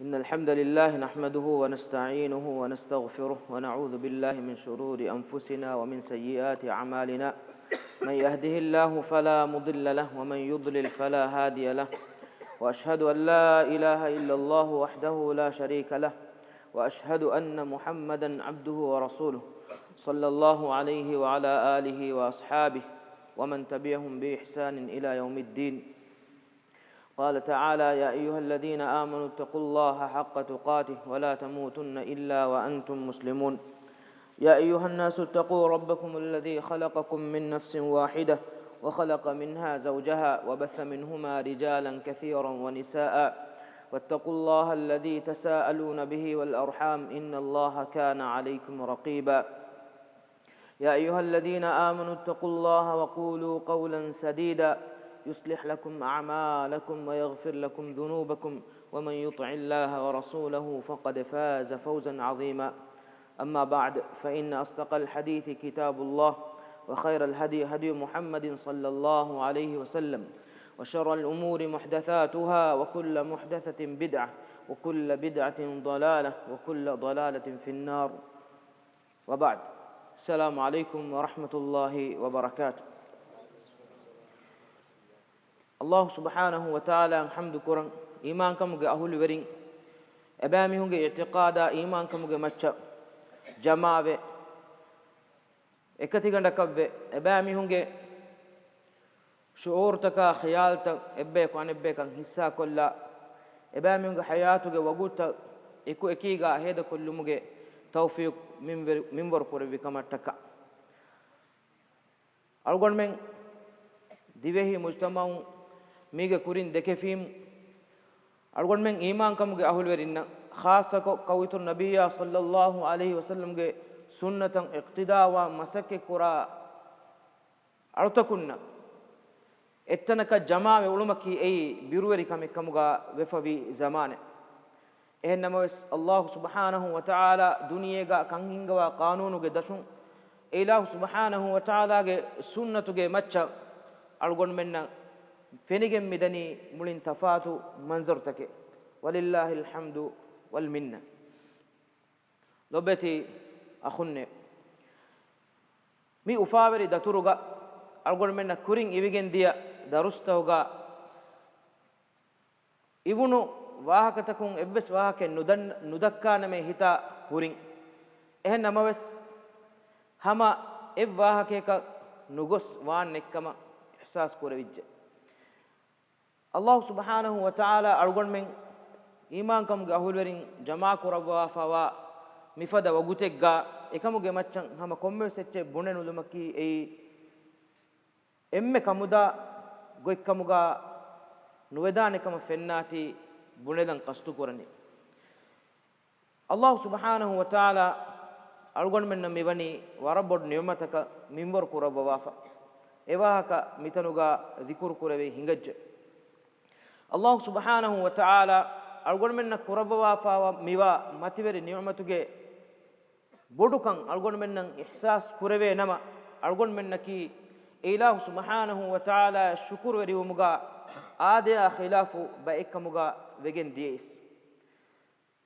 إن الحمد لله نحمده ونستعينه ونستغفره ونعوذ بالله من شرور أنفسنا ومن سيئات أعمالنا من يهده الله فلا مضل له ومن يضلل فلا هادي له وأشهد أن لا إله إلا الله وحده لا شريك له وأشهد أن محمدا عبده ورسوله صلى الله عليه وعلى آله وأصحابه ومن تبعهم بإحسان إلى يوم الدين. قال تعالى: يا أيها الذين آمنوا اتقوا الله حق تقاته ولا تموتن إلا وأنتم مسلمون. يا أيها الناس اتقوا ربكم الذي خلقكم من نفس واحدة وخلق منها زوجها وبث منهما رجالا كثيرا ونساء واتقوا الله الذي تساءلون به والأرحام إن الله كان عليكم رقيبا. يا أيها الذين آمنوا اتقوا الله وقولوا قولا سديدا يصلح لكم أعمالكم ويغفر لكم ذنوبكم ومن يطع الله ورسوله فقد فاز فوزا عظيما. أما بعد، فإن أصدق الحديث كتاب الله وخير الهدي هدي محمد صلى الله عليه وسلم وشر الأمور محدثاتها وكل محدثة بدعة وكل بدعة ضلالة وكل ضلالة في النار. وبعد، السلام عليكم ورحمة الله وبركاته. الله سبحانه وتعالى الحمد كرن إيمان كمجة أهل ورين أبامي هنجة اعتقادا إيمان كمجة متشا جماعة إكتي عند كبة أبامي هنجة شعور تكا خيال تك إبّيك وان إبّيك عن حسا كلا أبامي هنجة حياته جا وجودة إكو إكيجا هذا كل مجة توفيق منبر كوري كما تكا أرجون من ديوه مجتمع ميجا كورين دكفيم أرجون من إيمان كم جا أهل ورينا خاصة كويت النبي صلى الله عليه وسلم جا سنة اقتداء ومسك كورا أرتكنا اتناك جماعة علماء أي بيروي كم جا وفي زمانه إنما الله سبحانه وتعالى دنيا جا كنهنجا وقانون جا دشون الله سبحانه وتعالى جا سنة جا متشا أرجون منا فينيجم مدني مولين تفاتو منظرتك ولله الحمد والمنة. لبتي أخوني مي أفاوري داتوروغا أرجون منا كورين إبيجن ديا داروس توغا إبونو واهكتكون إبس واهك ندكان مي هتا هورين إهن نموس هما إب واهكيكا نغس وان نكما إحساس كوريج. الله سبحانه وتعالى أرجون من إيمان كم جاهولين جماعة كوربوا فوا مفدا وجوتك إكمو جماعة هم كمل سච්ච بونن ولمكي أي إم كمودا غوي كمودا نودان كم فناتي بوندن قصتو كورني. الله سبحانه وتعالى أرجون من ميبني وربود نعمتك ميمور كوربوا فا إباهك ميتنوغا ذكر كوربي هنجج. الله سبحانه وتعالى أرجون منا كوربوا فا ميوا ماتيبري نعمتك بودكان أرجون منا إحساس كوربي نما أرجون منا كي إله سبحانه وتعالى شكر وريومغا آدي خلاف بأيكمغا وجن ديس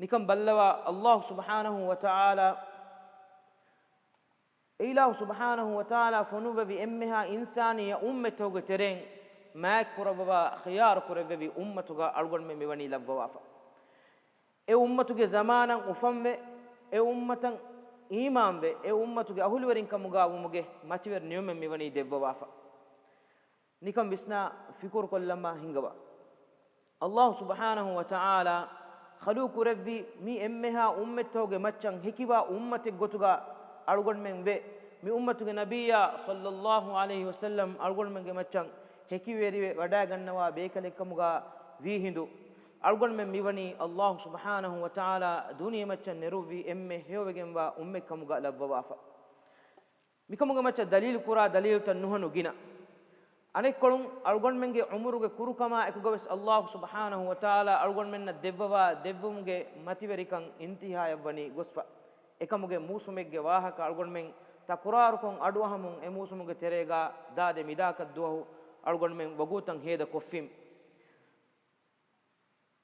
نكم بلوا الله سبحانه وتعالى إله سبحانه وتعالى فنوب بأمها إنسانية أمته ترين ما كربوا خيار كربوا أمته أرجون من مبني لبوافا أمته زمانا وفم أمة إيمان به أمته أهل ورين كمغا ومغه ما تبر نيوم من مبني دبوافا نكم بسنا فكر كل ما هنجوا. الله سبحانه وتعالى خلوق ربي مي أمها أمته ماتشان هكوا أمته غتوغا أرجون من به مي أمته النبي صلى الله عليه وسلم أرجون من ماتشان هكي ويري ودا غنوا بيكلكمغا وي هندو أرجون من ميوني الله سبحانه وتعالى دنيا ماتشان نروي أمه هيوغنوا أمكمغا لبوافا ميكمغا ماتش دليل كورا دليل تنهنو جنا أنا كلون أرجون من عمره كروكما إكوغبس الله سبحانه وتعالى أرجون من دبوا دبومغا ماتيبريكان انتهاء يبني غصفا إكمغا موسمغا واهك أرجون من تقراركم أدوهمون إموسمغا تريغا داد ميداك الدوه أرجون من وجوتن هيدا كفيم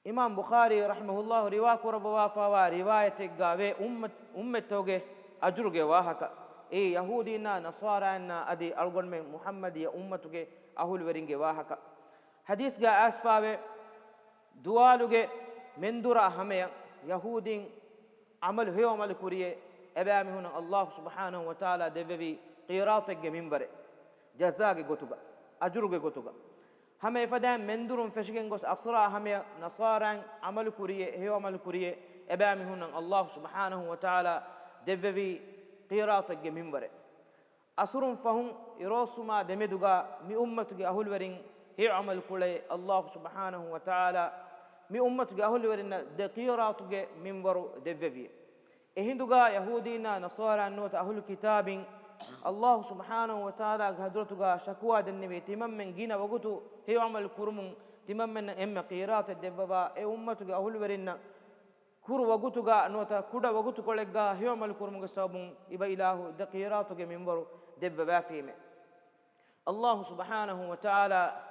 imam bukhari rahimahullah riwa kurabwa fawa riwayat eggawe ummetoge ajruge wahaka e yahudina nasarana adi algonmen muhammadiya ummatuge ahul weringe wahaka hadis ga asfawe duwaluge mendura hame yahudin amal heyo amal kuriye ebami hunan allah subhanahu wa ta'ala devevi qiratege minbare jazaage gotuga ajruge gotuga hame fadan mendurum feshigen gos asra hame nasaran amal kuriye heyo amal kuriye ebami hunan allah subhanahu wa ta'ala devevi qiratege minbare asrum fahum irosuma demeduga mi ummatuge ahul werin heyo amal kule allah subhanahu wa ta'ala mi ummatuge ahul werin de qiratuge minbaru devevi ehinduga yahudina nasara nota ahul kitabin allah subhanahu wa ta'ala hadrotuga shakwa dennebi timammen gina wagutu heyo amal kurumun timammen emme qirat devva e ummatuge ahul werinna kuru wagutuga nota kuda wagutu kolegga heyo amal kurumuge sabun iba ilahu de qiratuge minbaru devva fime allah subhanahu wa ta'ala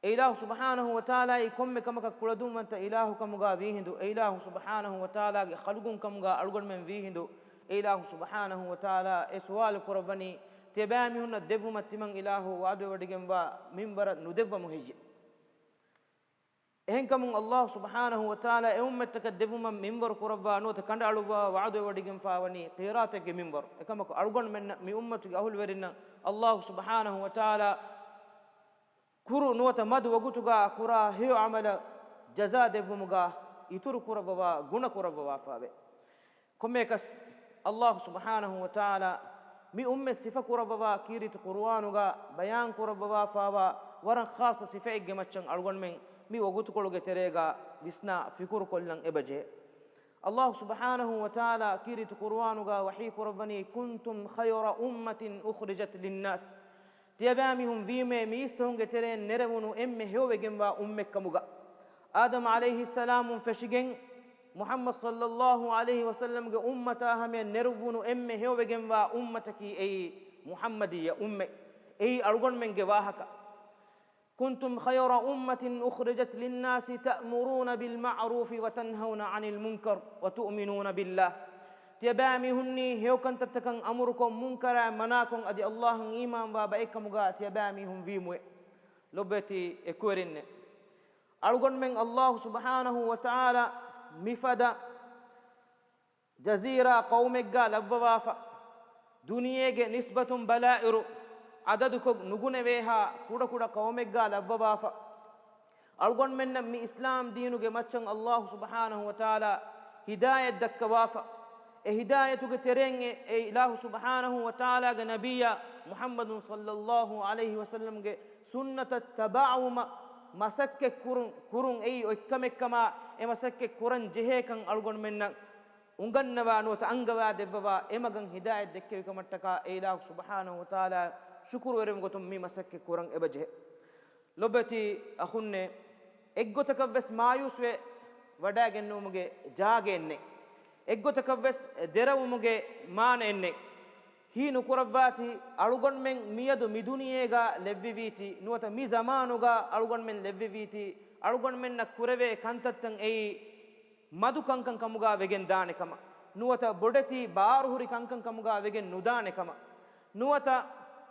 ilahu subhanahu wa ta'ala ikomme kamaka kuladum wanta ilahu kamuga vihindu ilahu subhanahu wa ta'ala ge khalgun kamuga algon men vihindu ilahu subhanahu wa ta'ala e suwal kurabani tebami hunna devuma timang ilahu wadu wadigamba minbara nudevva muhijji ehen kamun allah subhanahu wa ta'ala e ummataka devuma minbar kurabba no ta kanda aluwa wadu wadigam fawani qirata ge minbar e kamako algon men mi ummatu ahul werinna allah subhanahu wa ta'ala kuru nuwata madu wagutuga kura heyo amala jaza devumuga ituru kurabwa guna kurabwa fabe komekas allah subhanahu wa ta'ala mi umme sifa kurabwa kirit qur'anuga bayan kurabwa fawa waran khassa sifa eggemachan algon men mi wagutu koluge terega visna fikur kollan ebaje allah subhanahu wa ta'ala kirit qur'anuga wahi kurabani kuntum khayra ummatin ukhrijat linnas tiyabamihum vime misonge tere nerevunu emme hewegemba ummekkamuga adam alayhi salam feshigen muhammad sallallahu alayhi wasallam ge ummata hame nervunu emme hewegemba ummataki ay muhammadiya umme ay algon menge wahaka kuntum khayra ummatin ukhrijat linnasi ta'muruna bil ma'ruf wa tanhauna 'anil munkar wa tu'minuna billah tiyabami hunni hewkan tattakan amurukum munkara manakum adi allah iman wa baikamuga tiyabami hum vimwe lobeti ekorinne algon men allah subhanahu wa ta'ala mifada jazira qaumegga labwafa duniyege nisbatun bala'iru adaduko nugune weha kuda kuda qaumegga labwafa algon men mi islam diinuge maccan allah subhanahu wa ta'ala hidayat dakkawafa hidayatuge terenge e ilahu subhanahu wa ta'ala ga nabiyya muhammadun sallallahu alayhi wa sallam ge sunnata taba'uma masakke kurun e okkamekkama e masakke kuran jehe kan algon menna ungannawa no ta angawa devwa e magan hidayat dekke kamattaka e ilahu subhanahu wa ta'ala shukru werem gotum mi masakke kuran e baje lobati akhunne eggotaka bes mayuswe wada gennumuge jaagenne eggotakaves derawumuge maana enne hinu kurabati alugon men miyadu miduniyega levviviti nuwata mi zamanuga alugon men levviviti alugon men na kurave kantattan ei madu kankan kamuga vegen daane kama nuwata bodati baruhuri kankan kamuga vegen nudaane kama nuwata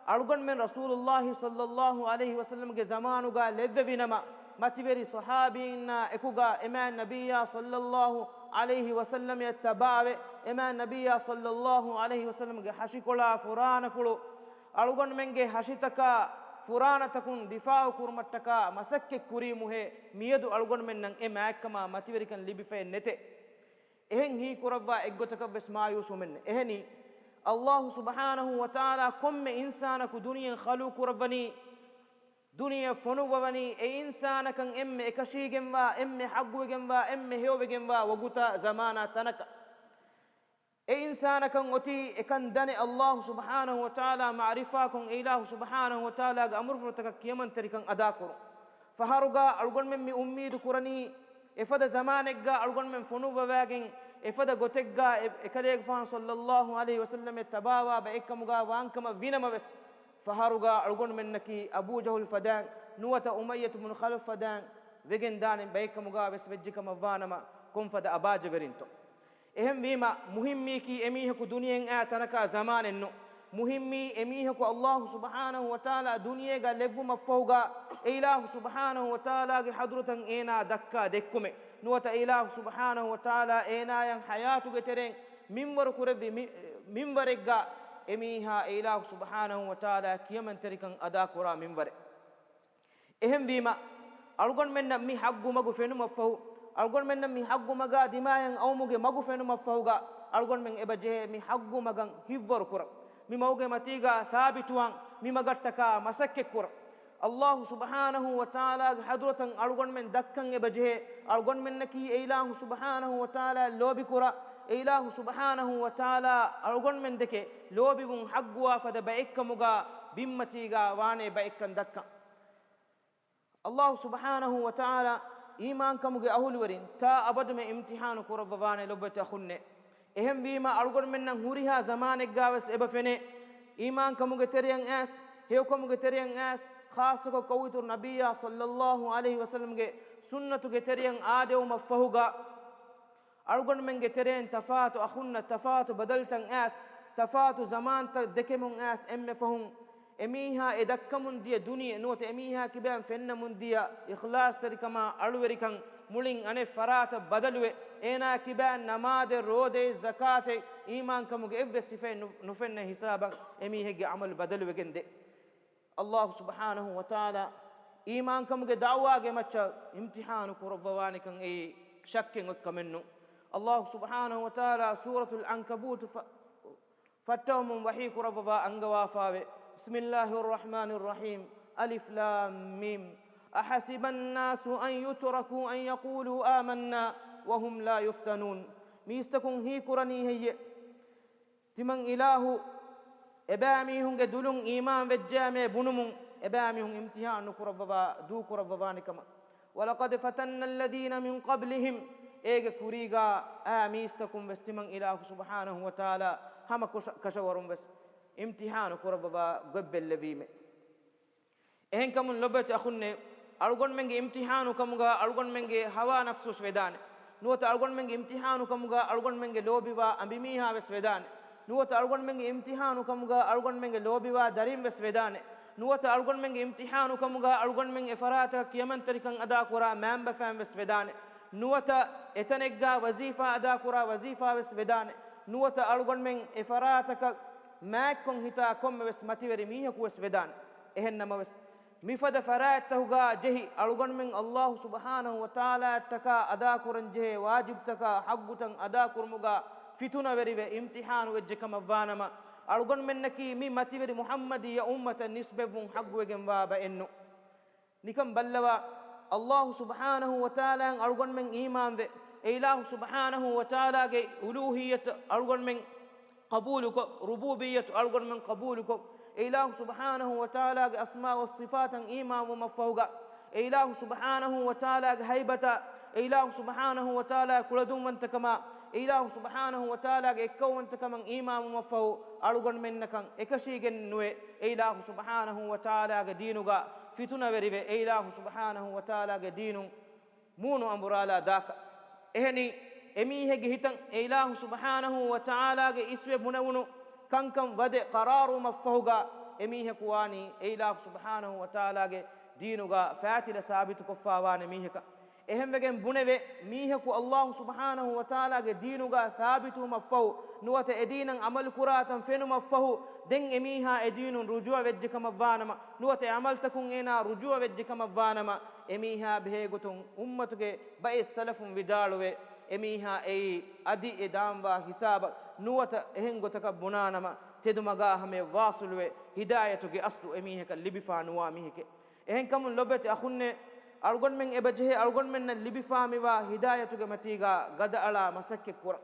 alugon men rasulullah sallallahu alaihi wasallam ge zamanuga levvevinama mativeri sahabina ekuga ema nabiyya sallallahu alayhi wasallam yattabawe ema nabiyya sallallahu alayhi wasallam ge hashikola furana fulu alugon menge hashitaka furana takun difaa kurmattaka masakke kurimuhe miyadu alugon men nan ema akkama mativeri kan libife nete ehen hi kurabba eggotaka besma yusumen eheni allah subhanahu wa ta'ala komme insana ku duniya khaluq rabbani duniya fonuvani e insana kan emme ekashigemwa emme haggugemwa emme hewbegemwa waguta zamana tanaka e insana kan oti ekan dane allah subhanahu wa ta'ala ma'rifa kon ilahu subhanahu wa ta'ala ga amur furtaka kiyaman tarikan ada kor faharuga algon men mi ummidu kurani efada zamanegga algon men fonuwagen efada gotegga ekaleg fan sallallahu alaihi wasallam tabawa ba ekamuga wankama vinama wes faharuga algon men naki abu jahul fadan nuwata umayyah ibn khalaf fadan wegen danen baykamuga wes vejjikama wanama konfada abaje verinto ehem wima muhimmi ki emihaku duniyen a tanaka zamanen no muhimmi emihaku Allah subhanahu wa ta'ala duniyega levuma fawga ilahu subhanahu wa ta'ala ge hadrutan ena dakka dekkume nuwata ilahu subhanahu wa ta'ala ena yang hayatu ge tereng minwar kurebi minwaregga emiha ilahu subhanahu wa ta'ala kiyaman terikan ada kura minware ehem wima algon menna mi haggu magu fenuma fahu algon menna mi haggu maga dimayan awmuge magu fenuma fahuga algon men ebaje mi haggu magan hivwar kura mi mawge matiga thabituan mi magattaka masakke kura Allah subhanahu wa ta'ala hadratan algon men dakkan ebaje algon men naki ilahu subhanahu wa ta'ala lobi kura ilahu subhanahu wa ta'ala algon men deke lobi wun hagguwa fada baikkamuga bimmatiga wane baikkan dakkan Allah subhanahu wa ta'ala iman kamuge ahulwarin ta abadume imtihanu kurabwane lobata khunne ehem bima algon men nan huriha zamane gawas eba fene iman kamuge teriyang as hew kamuge teriyang as khas ko kawitur nabiyya sallallahu alaihi wasallam ge sunnatu ge teriyang adew mafahuga algon men ge teren tafatu akhunna tafatu badaltan as tafatu zaman ta dekemun as emme fahum emiha edakkamun dia duniya nuwata emiha kiban fennamun dia ikhlas sarikama alwerikan mulin ane farata badaluwe ena kiban namade rode zakate iman kamuge evve sife nufenna hisaban emihege amal badaluwe gende Allah subhanahu wa ta'ala iman kamuge da'wage macha imtihanu kurabwani kan e shakken okkamennu Allah subhanahu wa ta'ala suratul ankabut fattawum wahi kurabwa angawafawe بسم الله الرحمن الرحيم ألف لام ميم أحسب الناس أن يتركوا أن يقولوا آمنا وهم لا يفتنون ميستكون هي قراني هي تمن إله إبامي هم دلون إيمان وجامع بنمون إبامي هم امتحان كربوا دو كربوان كما ولقد فتن الذين من قبلهم إيجا كوريغا ميستكون بستمن إله سبحانه وتعالى هم كشورم بس امتحان كربوا قبل لبيمه إهن كمن لبت أخنّي أرجون منك امتحان كمغا أرجون منك هوا نفسه سودان نوت أرجون منك امتحان كمغا أرجون منك لوبيوا أمبيميها بسودان نوت أرجون منك امتحان كمغا أرجون منك لوبيوا داريم بسودان نوت أرجون منك امتحان كمغا أرجون منك إفرات كيمن تركن أدا كورا مام بفهم بسودان نوت إتنجا وظيفة أدا كورا وظيفة بسودان نوت أرجون منك إفراتك ما كون هتا كم بس ماتيوري ميه كوس بدان إهنما بس مفاد فرات تهجا جهي أرجون من الله سبحانه وتعالى تكا أدا كورن جه واجب تكا حق تن أدا كورمجا فتونا بريبه امتحان وجهكم فانما أرجون من نكي مي ماتيوري محمد يا أمة النسبة فون حق وجم بابا إنه نكم بلوا الله سبحانه وتعالى أرجون من إيمان به إله سبحانه وتعالى ألوهية أرجون من قبولك ربوبية أرجون من قبولك إله سبحانه وتعالى أسماء والصفات إيمان ومفوقا إله سبحانه وتعالى هيبة إله سبحانه وتعالى كل دوم أنت كما إله سبحانه وتعالى إكو أنت كما إيمان ومفو أرجون منك إكشيء جنوي إله سبحانه وتعالى دينك فتنا بريبه إله سبحانه وتعالى دين مونو أمبرالا ذاك إهني أميه جهتن إله سبحانه وتعالى إسوى بنونو كم ودي قرار مفهوغا أميه كواني إله سبحانه وتعالى دينوغا فاتل ثابت كفاوان أميه كا أهم بجن بنوي ميه كو الله سبحانه وتعالى دينوغا ثابت مفهو نوات أدينا عمل كراتن فينو مفهو دين أميها أدين رجوع وجهك مفانما نوات عمل تكون إنا رجوع وجهك مفانما أميها بهجتون أمتك بأي سلف بدالوه emiha ei adi edamba hisab nuwata ehen gotaka bunanama tedumaga hame wasulwe hidayatuge aslu emiha ka libifa nuwa mihike ehen kamun lobete akhunne algon men ebaje algon men libifa miwa hidayatuge matiga gada ala masakke kura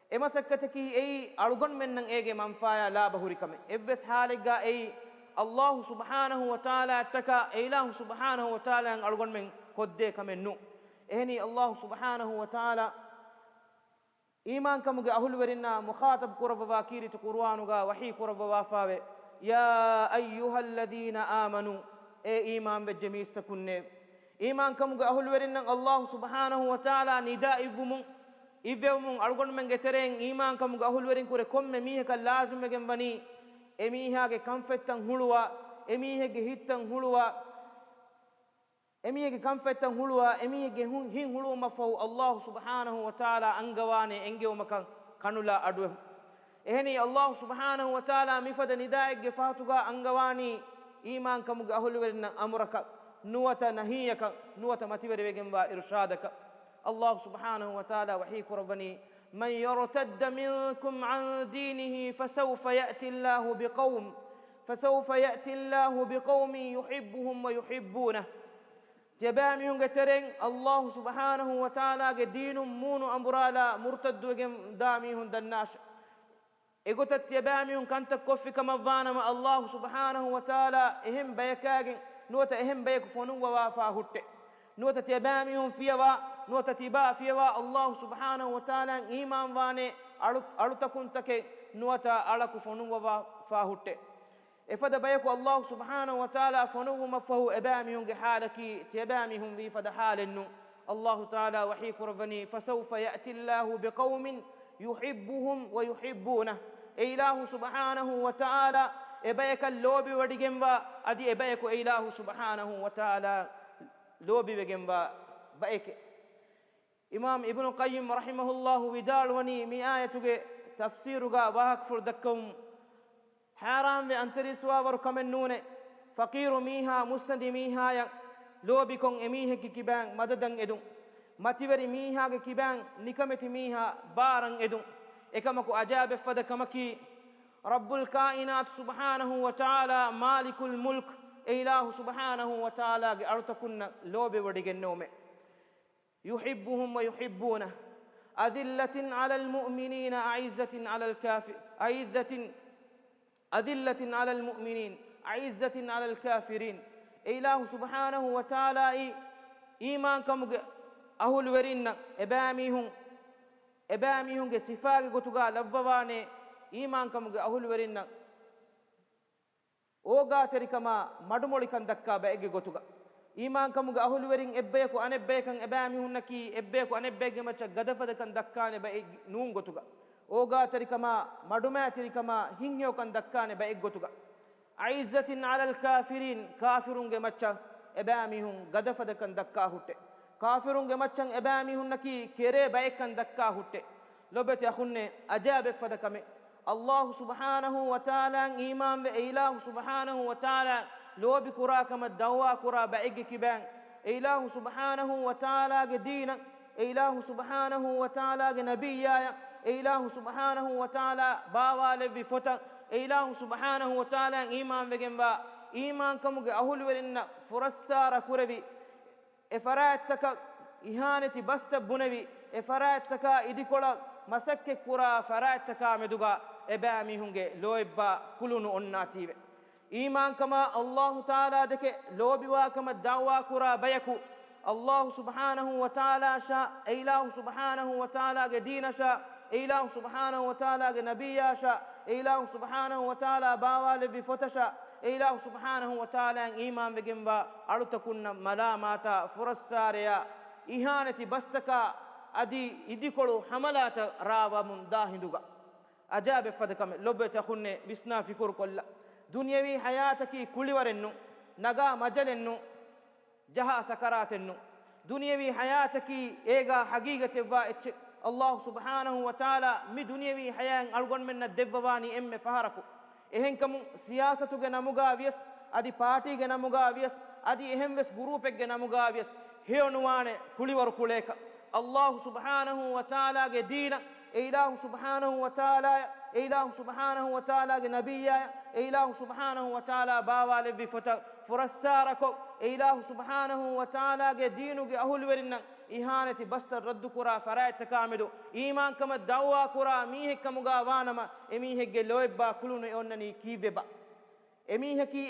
e masakkate ki ei algon men nan ege manfaya la bahurikame evves halega ei Allah subhanahu wa ta'ala taka ilahu subhanahu wa ta'ala algon men kodde kamennu ehni Allah subhanahu wa ta'ala iman kamuge ahul werinna mukhatab kurava wakiri tu qur'anuga wahi kurava wafawe ya ayyuhalladhina amanu e iman be jemista kunne iman kamuge ahul werinnan Allah subhanahu wa ta'ala nida ivvumun algon men geteren iman kamuge ahul werin kure komme miheka lazumegen bani emihage kamfettan huluwa emihege hittan huluwa emihege kamfettan huluwa emihege hin huluma fahu Allah subhanahu wa ta'ala angawane engewmakan kanula adwe ehni Allah subhanahu wa ta'ala mifada nidaege fatuga angawani iman kamuge ahul werinnan amraka nuwata nahiyaka nuwata matibere wegenba irshadaka Allah subhanahu wa ta'ala wahi kurabani man yartadda minkum an dinihi fasawfa ya'ti Allahu biqaumin yuhibbuhum wa yuhibbunah jabami hunge tereng Allah subhanahu wa ta'ala ge dinum munu amburala murtaddu gem dami hun dannash egotat jabami hun kanta koffi kama vanama Allah subhanahu wa ta'ala ehim bayakagen nuwata ehem bayku fonu wa fa hutte nuwata tibamihum fiyawa nuwata tiba fiyawa Allah subhanahu wa ta'ala iman wane alutakuntake nuwata alaku fonu wa fa hutte efada bayku Allah subhanahu wa ta'ala fonu mafahu ebamihum ge halaki tibamihum bi fada halennu Allah ta'ala wahi kurvani fasawfa ya'ti Allahu biqaumin yuhibbuhum wa yuhibbunah ilahu subhanahu wa ta'ala ebayaka lobi wadigemba adi ebayako ilahu subhanahu wa ta'ala lobi wegemba bayke imam ibn qayyim rahimahullah widalwani mi ayatuge tafsiruga wahak fur dakkum haram ve antariswa war kamennune faqiru miha musandi miha ya lobi kon emihe kibang madadan edun mativeri miha ge kibang nikameti miha barang edun ekamaku ajabe fada kamaki رب الكائنات سبحانه وتعالى مالك الملك إله سبحانه وتعالى أرتكن لوب وديجنوم يحبهم ويحبونه أذلة على المؤمنين أعزة على الكافر أذلة على المؤمنين أعزة على الكافرين إله سبحانه وتعالى إيمانكم أهل ورين إباميهم صفاق قتوغا لفواني iman kamuge ahul werinna oga terikama madumoli kan dakka baege gotuga iman kamuge ahul werin ebbe ko anebbe kan ebami hunnaki ebbe ko anebbege macha gadafada kan dakkane ba nuun gotuga oga terikama maduma terikama hinyo kan dakkane ba gotuga aizzatin ala alkafirin kafirunge macha ebami hun gadafada kan dakka hutte kafirunge machan ebami hunnaki kere ba kan dakka hutte lobete akhunne ajabe fadakame الله سبحانه وتعالى إيمان بإله سبحانه وتعالى لو بكرا كما الدواء كرا بعيق كبان إله سبحانه وتعالى دينا إله سبحانه وتعالى نبيا إله سبحانه وتعالى باوا لبي فتا إله سبحانه وتعالى إيمان بجنبا إيمان كم أهل ورنا فرسار كربي إفراتك إهانة بست بنبي إفراتك إدي كلا مسك كرا فراتك مدوغا ebami hunge loibba kulunu onnatibe iman kama Allah taala deke lobiwa kama dawa kura bayaku Allah subhanahu wa taala sha ilahu subhanahu wa taala ge dina sha ilahu subhanahu wa taala ge nabiyya sha ilahu subhanahu wa taala bawa le bi fotasha ilahu subhanahu wa taala iman begemba alutakunna malamata furassariya ihanati bastaka adi idikolu hamalata rawa mun dahinduga أجاب فدكم لبت خنّي بسنا في كور كلا دنيوي حياتك كل ورنّو نجا مجلنّو جها سكراتنّو دنيوي حياتك إيجا حقيقة فائت الله سبحانه وتعالى مي دنيوي حياة ألقون من الدفواني إم فهركو إهنكم سياسة جنا مغاويس أدي بارتي جنا مغاويس أدي إهم بس جروب جنا مغاويس هي نوانه كل ور كلك الله سبحانه وتعالى جدينا إله سبحانه وتعالى إله سبحانه وتعالى نبيا إله سبحانه وتعالى باوا لبي فرساركو إله سبحانه وتعالى دينك أهل ورنا إهانة بستر رد كرا فرائت كامدو إيمان كما دعوا كرا ميه كمغا وانما إميه جلويبا كلون يونني كيفبا إميه كي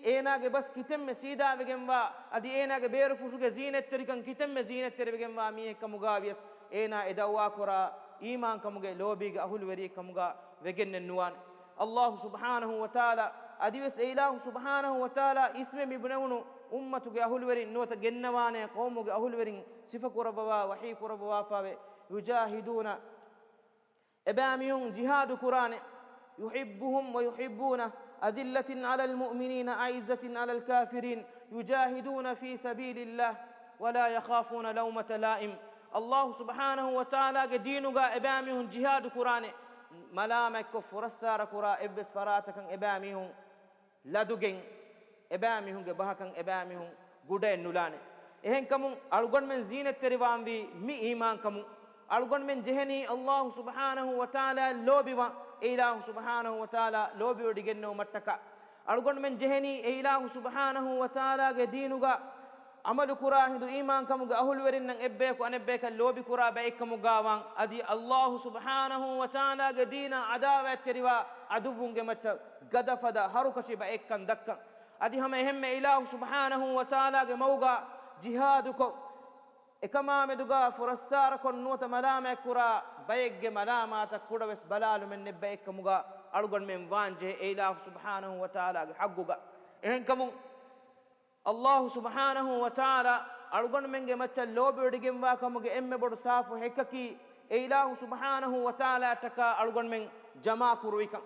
إينا بس كتم سيدا بجنبا أدي إينا بيرفوسو زينة تريكن كتم زينة تري بجنبا ميه كمغا بيس إينا إدعوا كرا إيمان كمغا لوبيغ أهل وري كمغا وجن النوان الله سبحانه وتعالى أدي بس إله سبحانه وتعالى اسمه مبنونه ummatuge ahulwerin nuwata gennawane qawmuge ahulwerin sifa kurabawa wahi kurabawa fawe yujahiduna ebamiyun jihadu kurane yuhibbuhum wa yuhibbuna أذلة على المؤمنين أعزة على الكافرين يجاهدون في سبيل الله ولا يخافون لومة لائم الله سبحانه وتعالى دينوغا إباميهم جهاد قرآن ملامك فرسار قراء إبس فراتكن إباميهم لدوغن إباميهم بهكن إباميهم قدين نولان إهن كمون ألغن من زينة تريوان بي مي إيمان كمون ألغن من جهني الله سبحانه وتعالى لوبيوان إله سبحانه وتعالى لوبي وديجنو متكا ألغن من جهني إله سبحانه وتعالى دينوغا عمل كراه دو إيمان كموغا أهل ورنن إبّيك وأن إبّيك اللوبي كراه بأيك مغاوان أدي الله سبحانه وتعالى دينا عداوة تريوا عدوفونغ مچا غدفدا هاروكشي بأيك كان دكا أدي هم إهم إله سبحانه وتعالى موغا جهادكو إكما مدوغا فرسار كون نوت ملامة كرا بيج ملامة كرا بس بلال من نبيك مغا ألغن من وانجه إله سبحانه وتعالى حقوغا إهن كمون الله سبحانه وتعالى ألغن من جمتش لوبي ديجم واكمغا إم بور صافو هككي إله سبحانه وتعالى تكا ألغن من جما كرويكا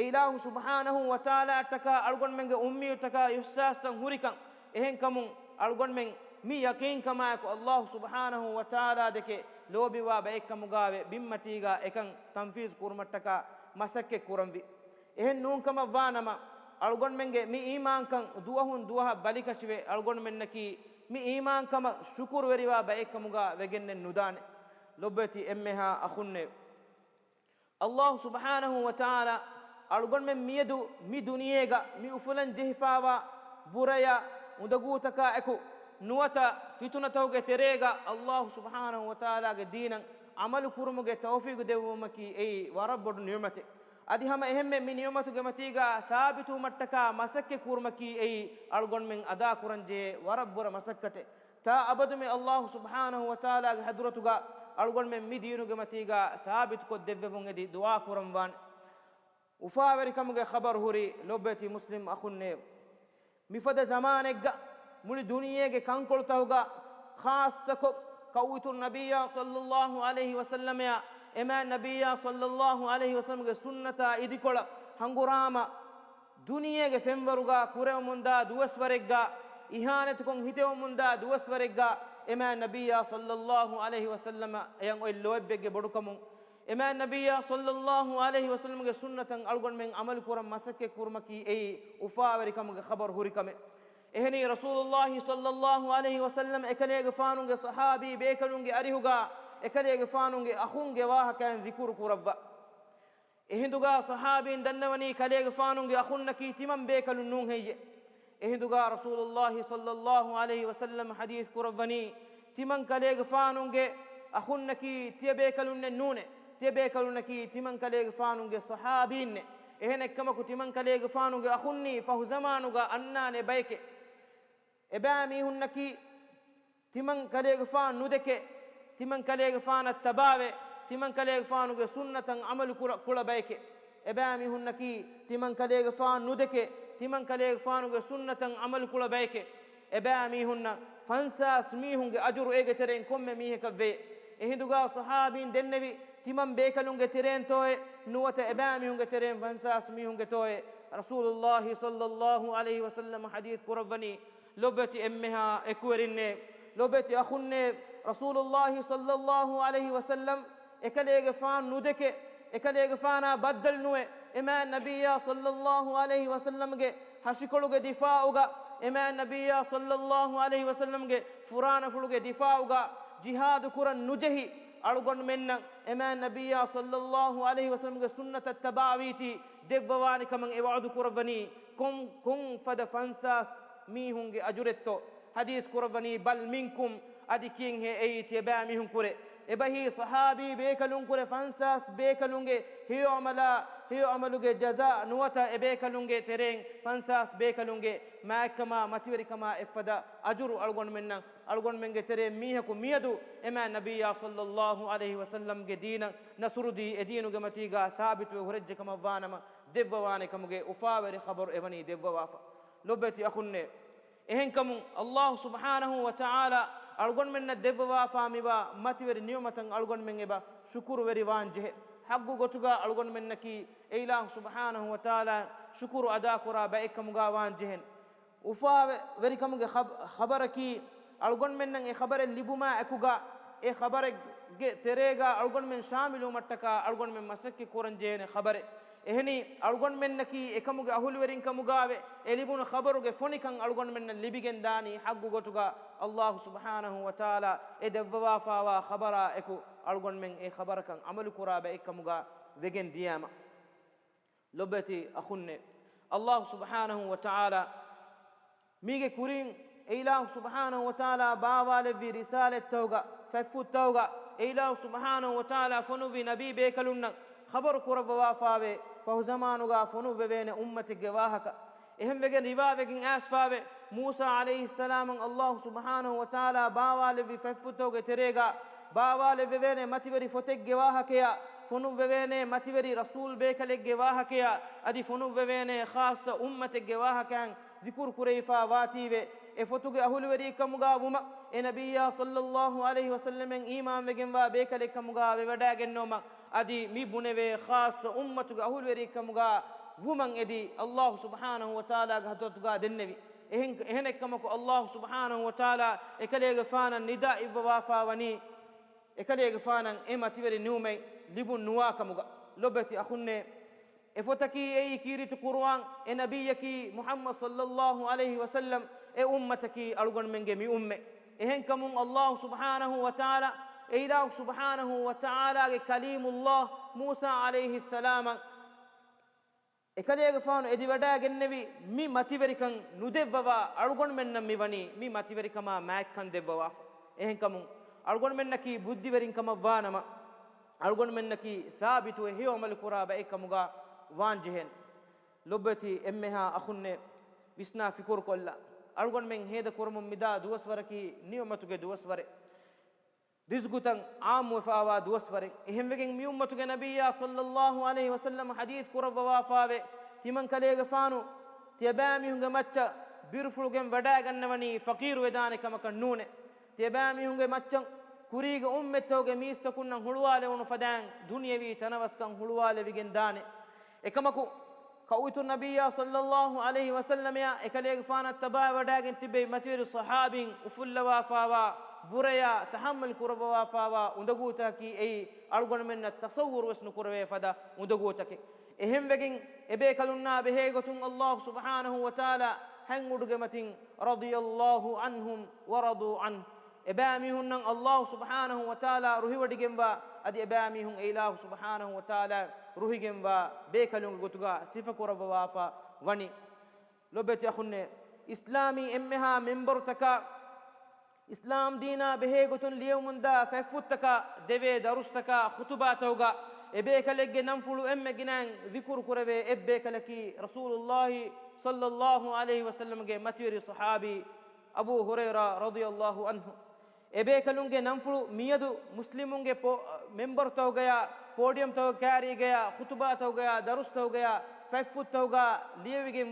إله سبحانه وتعالى تكا ألغن من أمي تكا يحساس تنهوريكا إهن كمون ألغن من mi yakin kama ko Allah subhanahu wa ta'ala deke lobi wa ba ekkamugawe bimmatiga ekan tanfiz kurmattaka masakke kuramvi ehen nun kama vanama algon menge mi iman kan duwahun duwaha balikashwe algon mennaki mi iman kama shukur weriwa ba ekkamuga wegenne nudane lobbeti emmeha akhunne Allah subhanahu wa ta'ala algon men miedu mi duniyega mi ufulan jehfawa buraya udagutaka eko nuwata fituna tawge terega Allah subhanahu wa ta'ala ge dinan amal kurumuge tawfiq dewumaki ei warabbod ni'mate adi hama ehemme min ni'matu ge matiga thabitu mattaka masakke kurmaki ei algon men ada kuranje warabbura masakkate ta abadu me Allah subhanahu wa ta'ala ge hadratuga algon men mi dinu ge matiga thabit ko devvun edi dua kuramwan ufaweri kamuge khabar huri lobbeti muslim akhunne mifada zamanega مولي دنيا کے کانکول تاوگا خاص کو قوت النبي صلى الله عليه وسلم يا اما نبي صلى الله عليه وسلم کے سنتا ادیکول ہنگوراما دنيا کے فیمورگا کورے مندا دوسورگا اہانت کو ہتےو مندا دوسورگا اما نبي صلى الله عليه وسلم ين او لوبے کے بڑکم اما نبي صلى الله عليه وسلم کے سنتن الگون میں عمل کرم مسکے کرمکی ای افاوری کم خبر ہوری کم إهني رسول الله صلى الله عليه وسلم إكلي غفانونغ صحابي بيكلونغ أريهوغا إكلي غفانونغ أخونغ واه كان ذكر كربا إهندوغا صحابي دنوني كلي غفانونغ أخونكي تمام بيكلون نون هيجي إهندوغا رسول الله صلى الله عليه وسلم حديث كربني تمام كلي غفانونغ أخونكي تيبيكلون نون تيبيكلونكي تمام كلي غفانونغ صحابين إهنك كما كتمام كلي غفانونغ أخوني فهو زمانوغا أنان بيكي إبامي هنكي تمن كليغ فان ندك تمن كليغ فان التباوي تمن كليغ فان سنة عمل كل بيك إبامي هنكي تمن كليغ فان ندك تمن كليغ فان سنة عمل كل بيك إبامي هن فانسا اسميهم أجر إيجا ترين كم ميه كفي إهدوغا صحابين دنبي تمن بيكلون ترين توي نوة إبامي هن ترين فانسا اسميهم توي رسول الله صلى الله عليه وسلم حديث كربني لبتي أمها إكوريني لبتي أخوني رسول الله صلى الله عليه وسلم إكليغ فان ندك إكليغ فانا بدل نوي إما النبي صلى الله عليه وسلم هشكولوغ دفاعوغا إما النبي صلى الله عليه وسلم فرانا فلوغ دفاعوغا جهاد كران نجهي ألغن من إما النبي صلى الله عليه وسلم سنة التباويتي دبواني كمن إوعد كربني كم فد فانساس ميهونغ أجرتو حديث كربني بل منكم أديكين هي أيت يبا ميهون كره إبهي صحابي بيكلون كره فانساس بيكلونغ هي عملوغ جزاء نوتا إبيكلونغ ترين فانساس بيكلونغ ما كما ماتوري كما إفدا أجر ألغون منن ألغون منغ ترين ميهكو ميدو إما النبي صلى الله عليه وسلم دينا نصر دي أدينو متيغا ثابت وهرج كما فانما دبواني كما أفاوري خبر إفني دبوافا لبتي أخوني ehenkamun Allah subhanahu wa ta'ala algon menna devwa famiba mativeri niyamatan algon men eba shukuru veri wanje haggu gotuga algon menna ki ilah subhanahu wa ta'ala shukuru ada kura ba ekamuga wanje ufa veri kamuge khabaraki algon menna e khabare libuma ekuga e khabare ge terega algon men shamilu mattaka algon men masakki koranje khabare ehni algon men naki ekamuge ahulwerin kamugave elibun khabaruge fonikan algon men libigen dani haggu gotuga Allah subhanahu wa ta'ala e devwa fawa khabara eku algon men e khabarakan amalu kurabe ekamuga vegen diyama lobeti akhunne Allah subhanahu wa ta'ala mige kurin ilah subhanahu wa ta'ala bawale vi risalet tawga fafu tawga ilah subhanahu wa ta'ala fonu vi nabi bekalunna khabar kuraba fawe fahu zamanuga fonu vevene ummati gewahaka ehem vegen rivavegin asfawe Musa alayhi salam Allah subhanahu wa ta'ala bawale vi fafu tawga terega bawale vevene mativeri fotek gewahakeya fonu vevene mativeri rasul bekale gewahakeya adi fonu vevene khassa ummati gewahakan zikur kurayfa watiwe e fotuge ahulweri kamuga wuma e nabiyya sallallahu alayhi wasallam en iman vegen wa bekale kamuga we wada gennoma adi mi buneve khas ummatuge ahulweri kamuga wuman edi Allah subhanahu wa ta'ala ga hatotuga dennevi ehne kamako Allah subhanahu wa ta'ala e kalege fanan nida ibwa fawani e kalege fanan e mativeri nume libun nuwa kamuga lobeti akhunne e fotaki e kiriti qur'an e nabiyaki muhammad sallallahu alayhi wasallam e ummataki algon menge mi umme ehen kamun Allah subhanahu wa ta'ala e ilah subhanahu wa ta'ala ge kalimullah Musa alayhi salam e kalege faanu edi wada gennevi mi mativerikan nudevwa algon menna mi wani mi mativerikama maakkan devwa ehen kamun algon mennaki buddhiverin kama wanama algon mennaki thabitu e hiwamal quraba ekamuga wanjehen lobbeti emmeha akhunne visna fikur kolla algon men heda kormum mida duwaswaraki niyamatuge duwasware rizqutan aamu fawa duwasware ehemwegen mi ummatuge nabiyya sallallahu alayhi wasallam hadith kurwa fawe timan kalege faanu tiyabami hunge macca birfulugen wada gannawani faqir wedane kama kannune tiyabami hunge macca kuriga ummettoge missa kunnan hulwale wonu fadan dunyawi tanawaskan hulwale wigen dane ekamaku كويت النبي صلى الله عليه وسلم يا إكليك فانا التباع وداعن تبي متير صحابين وفل وافاوا بريا تحمل كرب وافاوا وندقوتا كي أي أرجون من التصور وسن كربه فدا وندقوتا كي إهم وجين إبيكلنا بهيغتون الله سبحانه وتعالى هنقول جمتين رضي الله عنهم ورضوا عنه إباميهن الله سبحانه وتعالى روحي وديجنبا أدي إباميهن إله سبحانه وتعالى روحي جنبا بيكلون قطعا صفة كرب وافا وني لبت أخنة إسلامي إمها منبر تكا إسلام دينا بهيغتون اليوم دا ففوت تكا دبي دروس تكا خطبات توغا إبيكلك ننفلو إم جنان ذكر كربه إبيكلكي رسول الله صلى الله عليه وسلم متيري صحابي أبو هريرة رضي الله عنه एबेकलुंगे नंफुलु मियदु मुस्लिमुंगे मेंबर तो गया पोडियम तो कैरी गया खुतबा तो गया दरुस तो गया फैफुत तो गा लियविगिन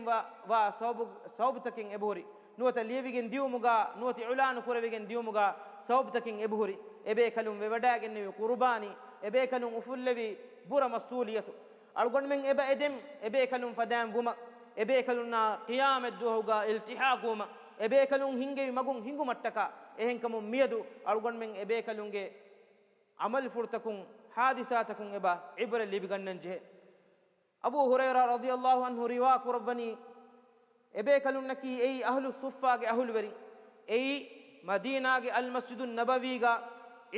वा सौब तकिन एबोरी नुवत लियविगिन दियुमुगा नुवत उलान कुरविगिन दियुमुगा सौब तकिन एबोरी एबेकलुं वेवडागिन नि कुर्बानी एबेकलुं उफुल्लवी बुरा मसूलियतु अलगोन मेन एबा एदम एबेकलुं फदाम वुमा एबेकलुं ना क़ियामत दुहुगा इल्तिहाकुमा एबेकलुं हिंगे मगुं हिंगु मट्टका एहेंकमु मियदु अलगोन मेन एबेकलुंगे अमल फुर्तकुं हादिसातकुं एबा इब्र लिबिगन्नंजे अबू हुरैरा रदियल्लाहु अन्हु रिवा कुरबनी एबेकलुं नकी ए अहलु सुफ्फा गे अहलु वरी ए मदीना गे अल मस्जिदुन नबवी गा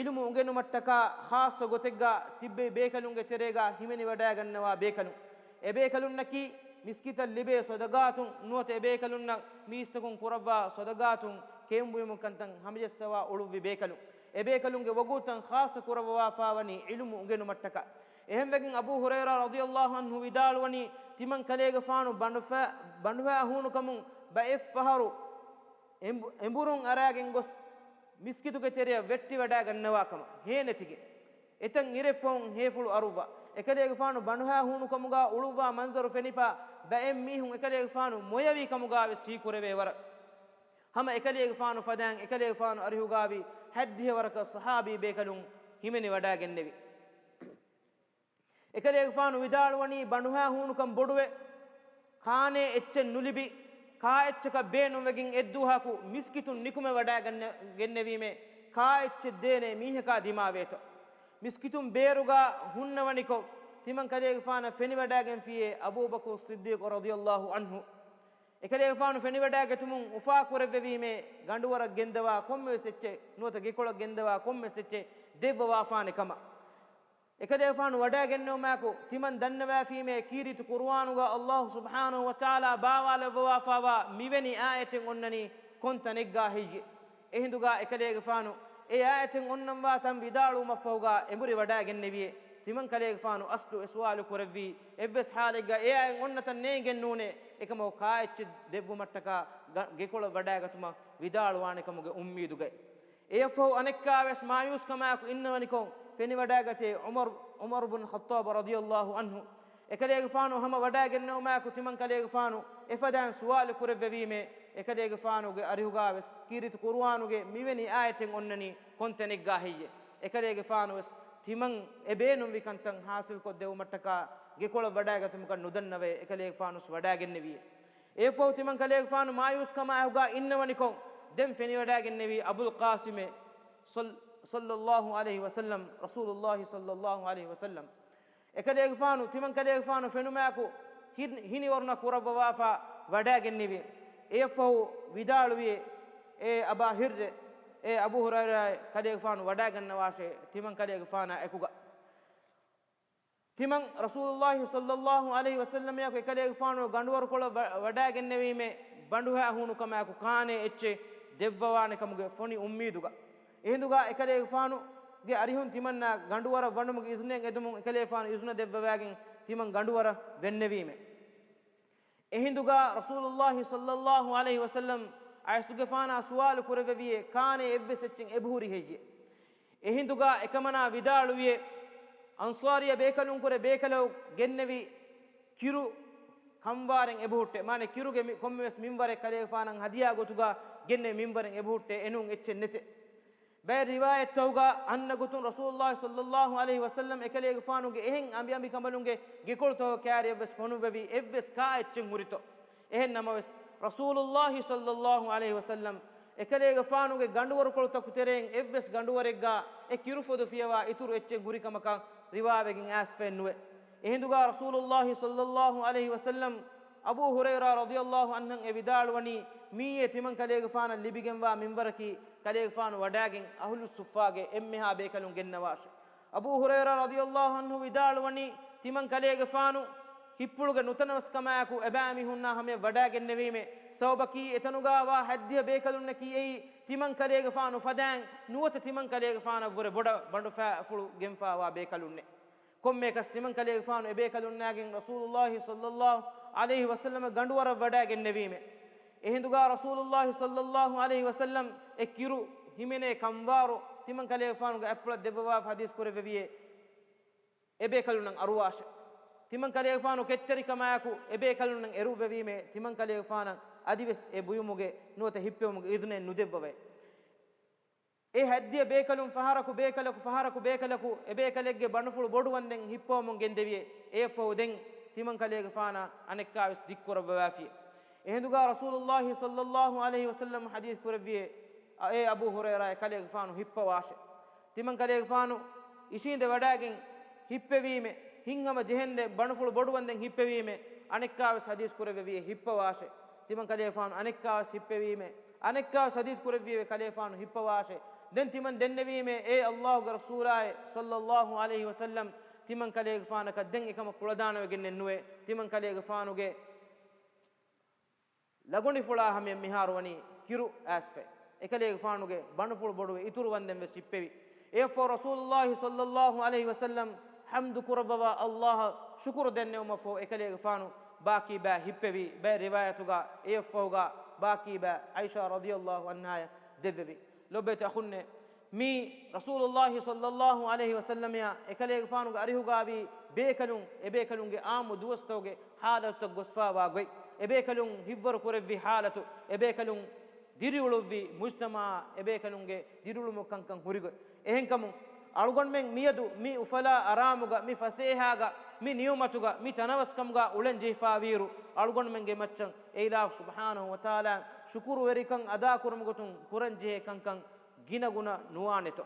इल्मु उंगेनु मट्टका खास गोतेगा तिब्बे बेकलुंगे तेरेगा हिमेनि वडा गन्नवा बेकलुं एबेकलुं नकी miskita libe sodagaatun nuote bekalunna miistakun kurabba sodagatun kembuyum kantan hamje sawa uluvi bekalu e bekalunge wagutan khasa kurabwa faawani ilmu ungenu mattaka ehem begin abu hurayra radiyallahu anhu widalwani timan kalega faanu bandufa hunu kamun ba effaharu emburun aragen gos miskitu ke teriya vetti wada gannawa kama henetige etan irefon hefulu aruva ekadege faanu banduha hunu kamuga uluva manzaru fenifa ba em mihun ekadege faanu moyavi kamuga we sii kurebe wara hama ekaliye faanu fadan ekaliye faanu arihugabi haddihe waraka sahabi bekalun himeni wada gennevi ekaliye faanu vidalwani banduha hunukam boduwe kaane echen nulibi ka echka beenu wegin edduhaku miskitun nikume wada gennevime ka ech dene miheka dimaveto miskitun beruga hunnawaniko timan kaliye faana feni wada gen fiye Abu Bakr Siddiq radhiyallahu anhu ekaliye faanu feni wada getumun ufa kurevvime ganduwara gendawa komme secce nota gekola gendawa komme secce devwa faane kama ekaliye faanu wada genno mako timan dannawa fime kiritu qur'anuga Allah subhanahu wa ta'ala bawala wafawa miveni ayatin onnani konta negga hije ehinduga ekaliye faanu e ayatin onnam wa tam vidalu mafawga emburi wada genneviye timan kaliye faanu asdu iswalu kurevvi ebbes haliga e ayen onnatan ne gennune ekamo kaach devvu mattaka gekola wada gatuma vidalu wanekamuge ummiduge efo anekka wes mayus kama ko innaniko feni wada gate Umar ibn Khattab radiyallahu anhu ekaliye faanu hama wada genno ma ko timan kaliye faanu efadan suwal kurevvime ekaliye faanu ge arihuga wes kirit qur'anu ge miveni ayaten onnani kontene gahiye ekaliye faanu wes timan ebenum vikantan hasil ko dew mattaka gekola wada gatum kan nudannave ekaliye faanu wada gennevi efo timan kaliye faanu mayus kama ahuga innaniko dem feni wada gennevi Abul Qasim sallallahu alaihi wasallam Rasulullah sallallahu alaihi wasallam ekaliye faanu timan kaliye faanu fenumako hini warna kurabba wafa wada gennevi efo vidaluwe e Aba Hirre e Abu Huraira kaliye faanu wada ganna washe timan kaliye faana ekuga timan Rasulullah sallallahu alaihi wasallam ya kaliye faanu ganduwar kola wada gennevime banduha hunu kama ko kaane ecce devwane kamuge foni ummiduga ehinduga ekaliye faanu ge arihun timanna ganduwara wandumuge isnen edumun ekaliye faanu isna devwagen timan ganduwara wennevime ehinduga Rasulullah sallallahu alaihi wasallam aystuge faana suwal kurevviye kaane evveseccen ebhuri heje ehinduga ekamana vidaluwiye ansariya bekalun kore bekalo gennevi kiru kamwaren ebuhutte mane kiruge kommes minware kale faanan hadiya gotuga genne minwaren ebuhutte enun echen nete bay riwayat tawga anna gotun Rasulullah sallallahu alaihi wasallam ekale faanuge ehen ambi kambalunge gekol to kari evves fonu vevi evves ka echen murito ehen namaves Rasulullah sallallahu alaihi wasallam ekale faanuge ganduwar kol to kutereng evves ganduwaregga e kirufodu fiyawa ituru echen guri kamaka riwayegin asfennuwe ehinduga Rasulullah sallallahu alaihi wasallam Abu Huraira radhiyallahu anhu evidalwani miye timan kale faana libigenwa minwaraki kale faana wadagen ahlus suffage emmeha bekalun gennawash Abu Huraira radhiyallahu anhu vidalwani timan kale faanu hippuluge nutanawas kamaku ebami hunna hame wadagen nevime sawbaki etanuga wa haddiya bekalun ki timan kale faanu fadan nuwata timan kale faana vore boda bandu fa fulu gemfa wa bekalunne komme kas timan kale faanu ebekalun nagen Rasulullah sallallahu alaihi wasallam ganduwara wadagen nevime ehinduga Rasulullah sallallahu alaihi wasallam ekiru himene kamwaro timan kale faanu ga appula debwa hadis koreviye ebekalun arwash timan kale faanu ketteri kamaku ebekalun eruvevime timan kale faana adives e buyumuge nota hippumuge idune nudevve e haddiya bekalun faharaku bekalaku ebekalege banufulu bodu wanden hippomun gendeviye e fawden timan kale faana anekka wis dikkorawafi ehinduga Rasulullah sallallahu alaihi wasallam hadith koreviye e Abu Huraira kale faanu hippawashe timan kale faanu ishinde wadagen hippevime hingama jehende banufulu bodu wanden hippevime anekka wis hadith koreviye hippawashe timan kale faanu anekka wis hippevime anekka wis hadith koreviye kale faanu hippawashe den timan dennevime e Allah rasulay sallallahu alaihi wasallam timan kale faana ka den ekama kuladana wegen nuwe timan kale faanuge lagoni fula hame miharwani kiru asfe ekale faanuge banuful bodu ituru wanden ve sippevi e for Rasulullah sallallahu alaihi wasallam hamdu kurabwa Allah shukru denne umafo ekale faanu baki ba hippevi ba riwayatuga e foga baki ba Aisha radhiyallahu anha devvi lobet akhunne mi Rasulullah sallallahu alaihi wasallam ya ekale faanu arihuga bi bekalun ebekalunge amu duwastoge halatu gosfa wa goy ebekalun hivvar korevvi halatu ebekalun diriuluvi mujtama ebe kanunge dirulumu kankan hurigo ehen kamun algon men miyadu mi ufala aramuga mi fasehaga mi niyumatuga mi tanawaskamga ulen jifa wiru algon men ge maccan e ilah subhanahu wa taala shukuru werikan ada kurmugotun kuran je kankan ginaguna nuwaneto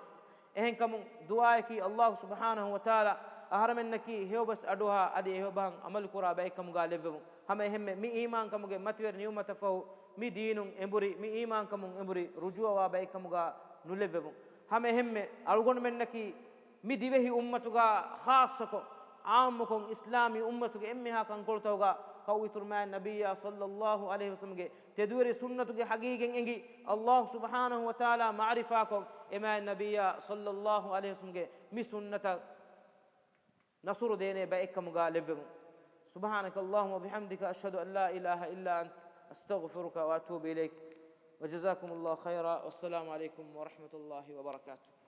ehen kamun duaa ki allah subhanahu wa taala aharamennaki heobas aduha adi heoban amal kura baykamga levvu hame hemme mi iman kamuge matwer niyumata fahu mi dinun emburi mi iman kamun emburi rujuwa baykamga nulevvu hame hemme algon mennaki mi divehi ummatuga khassako aamukon islami ummatuge emmeha kan koltawga kawitur ma nabiyya sallallahu alaihi wasallam ge teduri sunnatuge hagigen engi allah subhanahu wa taala ma'rifa ko ema nabiyya sallallahu alaihi wasallam ge mi sunnata nasuru dene ba ekkamuga levvu subhanakallahumma wa bihamdika ashhadu an la ilaha illa ant astaghfiruka wa atubu ilaik وجزاكم الله خيرا والسلام عليكم ورحمة الله وبركاته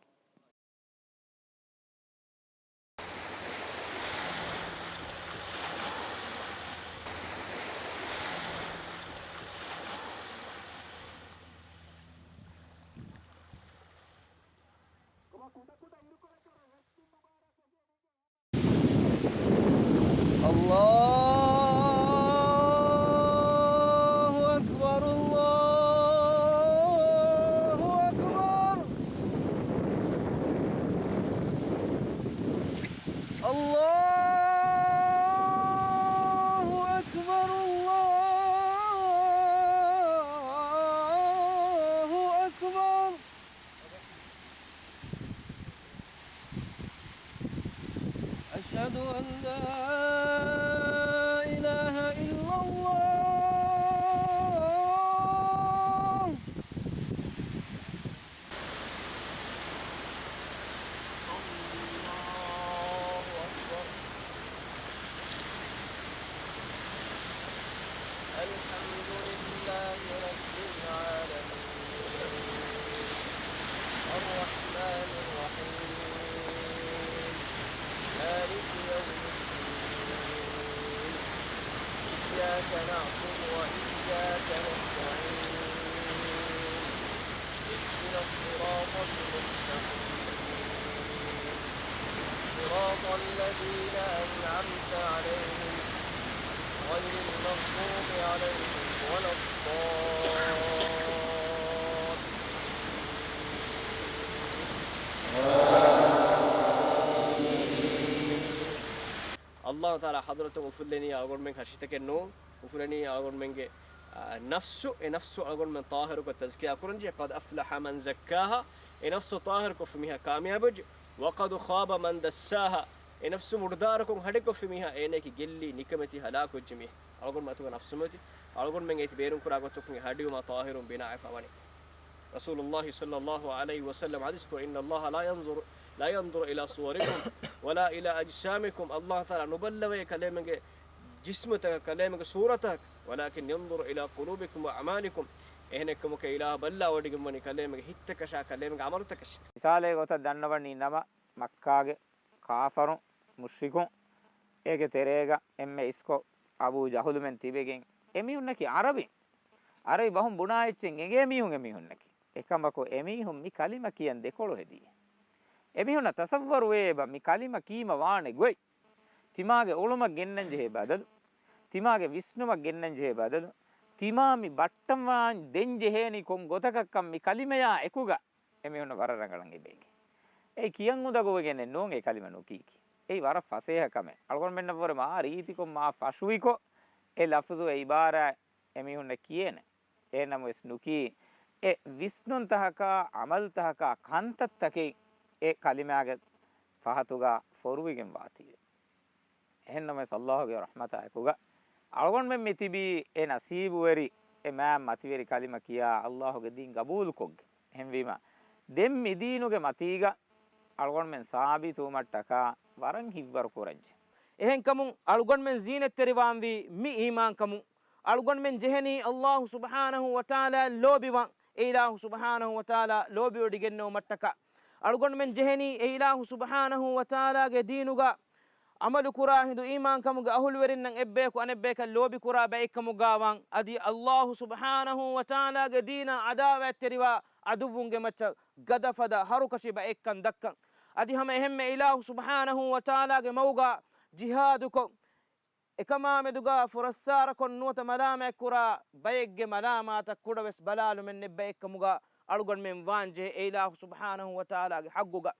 أشهد أن لا إله إلا الله الله أكبر الحمد لله رب العالمين الرحمن الرحيم مالك يوم الدين إياك نعبد وإياك نستعين اهدنا الصراط المستقيم صراط الذين أنعمت عليهم غير المغضوب عليهم ولا الله تعالى حضرته وفلني أقول من خشيتك النوم وفلني أقول من نفس أقول من طاهر وتزكية كرنجي قد أفلح من زكاها نفس طاهر كفمها كاميابج وقد خاب من دساها نفس مرداركم هدك كفمها إنك جلي نكمتي هلاك الجميع أقول ما تبغى نفس متي أقول من يتبيرون كراغتكم هدي وما طاهر بنا عفواني رسول الله صلى الله عليه وسلم حديث إن الله لا ينظر إلى صوركم ولا إلى أجسامكم الله تعالى نبلغ كلامك جسمتك كلامك صورتك ولكن ينظر إلى قلوبكم وأعمالكم إهنكم كإله بلا وديكم من كلامك هتك شا كلامك عمرتك مثال එක දන්නවන්නේ නම මක්කාගේ කාෆරුන් මුෂ්රිකුන් ඒකේ තෙරේග එම්මේ ඉස්කෝ අබූ ජහුල් මෙන් තිබෙගෙන් එමිහුන්නකි අරබි බහුම් බුනායිච්චෙන් එගේ මිහුන්නකි එකමකෝ එමිහුම් මි කලිම කියන් දෙකොළො හෙදී එමිහුන තසව්වර් වේබ මි කලිම කීම වානේ ගොයි තිමාගේ ඔළුමක් ගෙන්නන් ජෙහෙ බදලු තිමාගේ විස්නුමක් ගෙන්නන් ජෙහෙ බදලු තිමාමි බට්ටම් වාන් දෙන් ජෙහෙනි කොම් ගොතකක්කම් මි කලිමයා එකුග එමිහුන වරරංගලන් ඉබේගේ ඒ කියන් උදගොවගෙන නෝන් ඒ කලිම නොකීකි ඒ වර ෆසේහකම අල්ගොන් මෙන්න වර මා රීතිකො මා ෆෂුයිකො ඒ ලෆ්සු ඒ ඉබාරා එමිහුන කියන ඒ නම වෙස් නුකී ඒ විස්නුන් තහක අමල් තහක කන්තත් තකේ ඒ කලිමාගේ ෆහතුගා ෆොරුවිගෙන් වාතිවේ එහෙන්නම සල්ලාහුගේ රහමත අයකුගා අල්ගොන් මෙන් මිතිබි ඒ නසීබු වෙරි ඒ මා මතිවෙරි කලිම කියා අල්ලාහුගේ දීන් ගබූල් කොග්ගේ එහෙන් වීම දෙම් මිදීනුගේ මතීගා algon men saabitu mattaka waran hivwar korajje ehen kamun algon men zinet teriwamvi mi iman kamun algon men jeheni allah subhanahu wa taala lobiwan ilah subhanahu wa taala lobi odigenno mattaka algon men jeheni ilah subhanahu wa taala ge diinuga عمل كرا هندو إيمان كمجا أهل ورنا إبيك وأنا إبيك اللوبي كرا بيك مجاوان أدي الله سبحانه وتعالى قدينا عداوة تروا عدوون جمتش قد فدا هروكشي بيك كان دكان أدي هم إله سبحانه وتعالى موجا جهادكم إكما مدوغا فرسار كن نوت ملامة كرا بيك ملامة تكورا بس بلال من بيك مجا أرجع من وانجه إله سبحانه وتعالى حقوقا